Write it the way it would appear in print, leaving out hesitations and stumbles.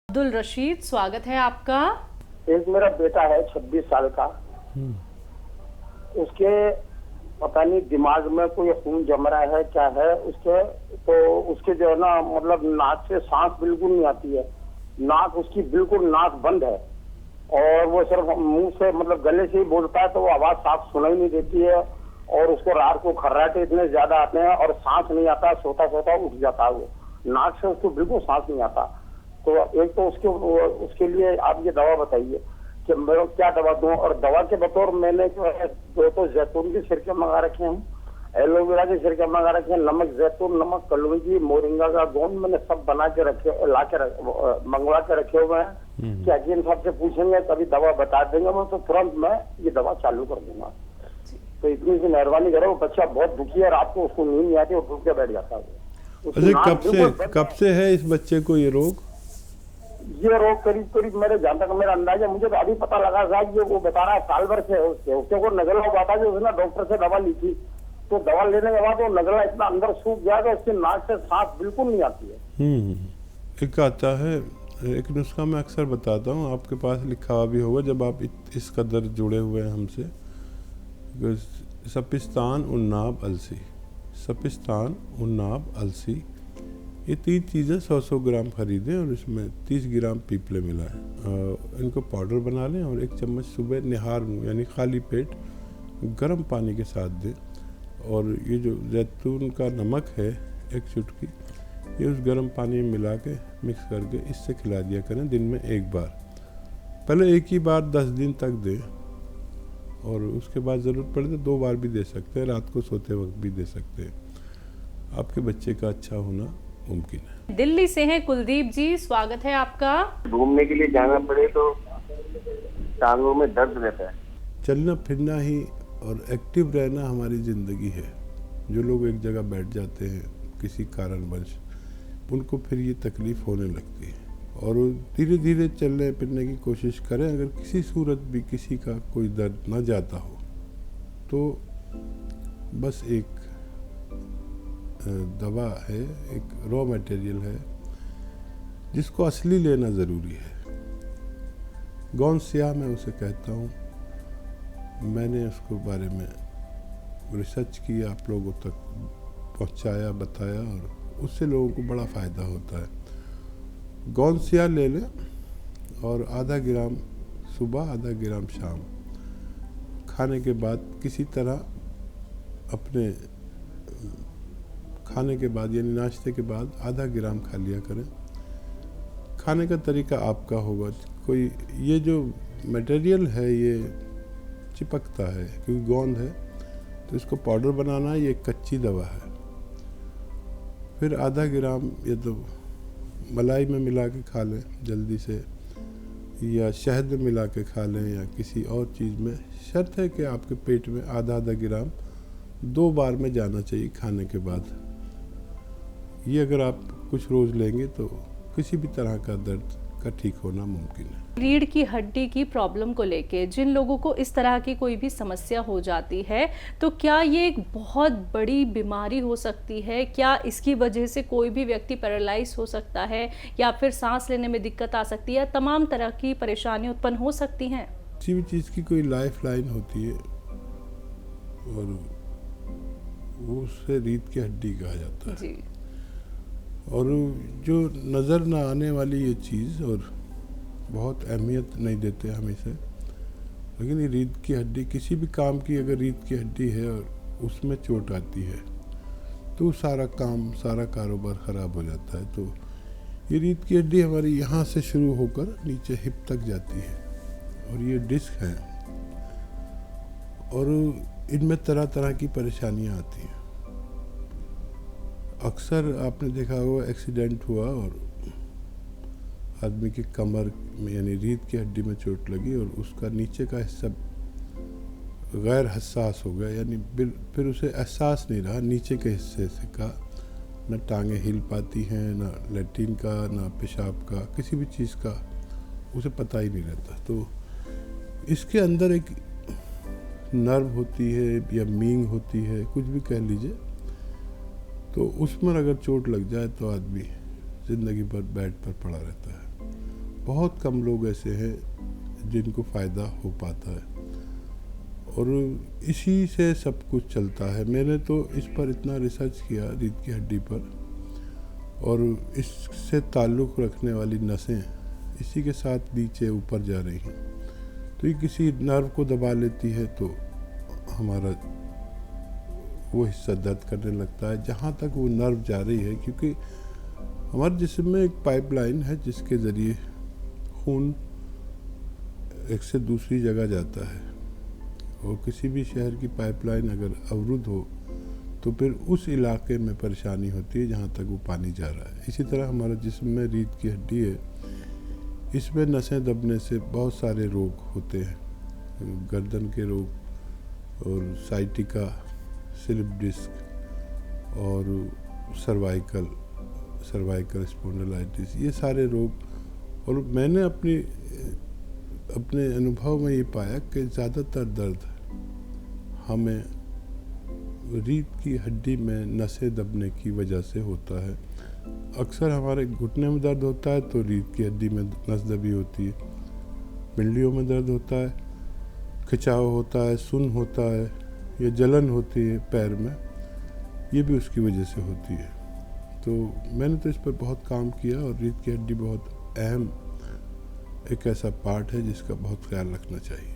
अब्दुल रशीद, स्वागत है आपका। एक मेरा बेटा है 26 साल का। उसके पता नहीं दिमाग में कोई खून जम रहा है क्या है उसके। तो उसके जो है ना मतलब नाक से सांस बिल्कुल नहीं आती है। नाक उसकी बिल्कुल नाक बंद है और वो सिर्फ मुंह से मतलब गले से ही बोलता है तो वो आवाज साफ सुनाई नहीं देती है। और उसको रात को खर्राटे इतने ज्यादा आते हैं और सांस नहीं आता, सोता सोता उठ जाता है वो। नाक से उसको बिल्कुल सांस नहीं आता। तो एक तो उसके लिए आप ये दवा बताइए कि मैं क्या दवा दूं। और दवा के बतौर मैंने जो है दो तो जैतून के सिरके मंगा रखे हैं, एलोवेरा के सिरके मंगा रखे हैं, नमक जैतून, नमक कलौंजी, मोरिंगा का गोंद मैंने सब बना के रखे, मंगवा के रखे हुए हैं। कि अजीम साहब से पूछेंगे कभी दवा बता देंगे वो तो तुरंत मैं ये दवा चालू कर दूंगा। तो इतनी सी मेहरबानी करो। बच्चा बहुत दुखी है, रात को उसको नींद नहीं आती, वो डूब के बैठ जाता है। कब से है इस बच्चे को ये रोग? ये रोग करीब करीब मेरे जहाँ तक मेरा अंदाजा, मुझे तो अभी पता लगा साहब, ये वो बता रहा है साल भर से है उसके को नगला हुआ था जो उसने डॉक्टर से दवा ली थी। तो दवा लेने के बाद वो नगला इतना अंदर सूख गया कि उसकी नाक से सांस बिल्कुल नहीं आती है। एक आता है, एक नुस्खा मैं अक्सर बताता हूँ, आपके पास लिखा हुआ भी होगा जब आप इस कदर जुड़े हुए हैं हमसे। सपिस्तान, उन्नाब, अलसी। सपिस्तान, उन्नाब, अलसी, ये 3 चीज़ें 100-100 ग्राम खरीदें और इसमें 30 ग्राम पीपले मिलाएं। इनको पाउडर बना लें और 1 चम्मच सुबह निहार मुँह यानी खाली पेट गर्म पानी के साथ दें। और ये जो जैतून का नमक है 1 चुटकी, ये उस गर्म पानी में मिला के मिक्स करके इससे खिला दिया करें दिन में 1 बार। पहले एक ही बार 10 दिन तक दें और उसके बाद ज़रूरत पड़े तो 2 बार भी दे सकते हैं, रात को सोते वक्त भी दे सकते हैं। आपके बच्चे का अच्छा होना मुमकिन है। दिल्ली से हैं कुलदीप जी, स्वागत है आपका। घूमने के लिए जाना पड़े तो टांगों में दर्द रहता है। चलना फिरना ही और एक्टिव रहना हमारी ज़िंदगी है। जो लोग एक जगह बैठ जाते हैं किसी कारणवश, उनको फिर ये तकलीफ़ होने लगती है। और धीरे धीरे चलने फिरने की कोशिश करें। अगर किसी सूरत भी किसी का कोई दर्द ना जाता हो तो बस एक दवा है, एक रॉ मटेरियल है जिसको असली लेना ज़रूरी है। गौन स्याह मैं उसे कहता हूँ। मैंने उसको बारे में रिसर्च किया, आप लोगों तक पहुँचाया, बताया और उससे लोगों को बड़ा फ़ायदा होता है। गौन स्याह ले लें और आधा ग्राम सुबह, आधा ग्राम शाम खाने के बाद, किसी तरह अपने खाने के बाद यानी नाश्ते के बाद आधा ग्राम खा लिया करें। खाने का तरीका आपका होगा। कोई ये जो मटेरियल है ये चिपकता है क्योंकि गोंद है, तो इसको पाउडर बनाना है। ये कच्ची दवा है। फिर आधा ग्राम ये तो मलाई में मिला के खा लें जल्दी से, या शहद में मिला के खा लें, या किसी और चीज़ में। शर्त है कि आपके पेट में आधा आधा ग्राम 2 बार में जाना चाहिए खाने के बाद। ये अगर आप कुछ रोज़ लेंगे तो किसी भी तरह का दर्द का ठीक होना मुमकिन है। रीढ़ की हड्डी की प्रॉब्लम को लेके जिन लोगों को इस तरह की कोई भी समस्या हो जाती है तो क्या ये एक बहुत बड़ी बीमारी हो सकती है? क्या इसकी वजह से कोई भी व्यक्ति पैरालाइज हो सकता है या फिर सांस लेने में दिक्कत आ सकती है? तमाम तरह की परेशानी उत्पन्न हो सकती हैं। किसी भी चीज़ की कोई लाइफ लाइन होती है और वो उससे रीढ़ की हड्डी कहा जाता है जी। और जो नज़र ना आने वाली ये चीज़ और बहुत अहमियत नहीं देते हम इसे, लेकिन ये रीढ़ की हड्डी, किसी भी काम की अगर रीढ़ की हड्डी है और उसमें चोट आती है तो सारा काम, सारा कारोबार ख़राब हो जाता है। तो ये रीढ़ की हड्डी हमारी यहाँ से शुरू होकर नीचे हिप तक जाती है और ये डिस्क है और इनमें तरह तरह की परेशानियाँ आती हैं। अक्सर आपने देखा होगा एक्सीडेंट हुआ और आदमी की कमर में यानी रीढ़ की हड्डी में चोट लगी और उसका नीचे का हिस्सा गैर हसास हो गया, यानी फिर उसे एहसास नहीं रहा नीचे के हिस्से से का। न टांगें हिल पाती हैं, न लैट्रिन का, न पेशाब का, किसी भी चीज़ का उसे पता ही नहीं रहता। तो इसके अंदर एक नर्व होती है या मींग होती है, कुछ भी कह लीजिए, तो उसमें अगर चोट लग जाए तो आदमी ज़िंदगी भर बेड पर पड़ा रहता है। बहुत कम लोग ऐसे हैं जिनको फ़ायदा हो पाता है, और इसी से सब कुछ चलता है। मैंने तो इस पर इतना रिसर्च किया, रीढ़ की हड्डी पर, और इससे ताल्लुक़ रखने वाली नसें इसी के साथ नीचे ऊपर जा रही हैं। तो ये किसी नर्व को दबा लेती है तो हमारा वो हिस्सा दर्द करने लगता है जहाँ तक वो नर्व जा रही है, क्योंकि हमारे जिस्म में एक पाइपलाइन है जिसके ज़रिए खून एक से दूसरी जगह जाता है, और किसी भी शहर की पाइपलाइन अगर अवरुद्ध हो तो फिर उस इलाके में परेशानी होती है जहाँ तक वो पानी जा रहा है। इसी तरह हमारा जिस्म में रीढ़ की हड्डी है, इसमें नसें दबने से बहुत सारे रोग होते हैं, गर्दन के रोग और साइटिका, स्लिप डिस्क और सर्वाइकल स्पॉन्डिलाइटिस, ये सारे रोग। और मैंने अपने अनुभव में ये पाया कि ज़्यादातर दर्द हमें रीढ़ की हड्डी में नसें दबने की वजह से होता है। अक्सर हमारे घुटने में दर्द होता है तो रीढ़ की हड्डी में नस दबी होती है, पिंडलियों में दर्द होता है, खिंचाव होता है, सुन्न होता है, या जलन होती है पैर में, ये भी उसकी वजह से होती है। तो मैंने तो इस पर बहुत काम किया, और रीढ़ की हड्डी बहुत अहम एक ऐसा पार्ट है जिसका बहुत ख्याल रखना चाहिए।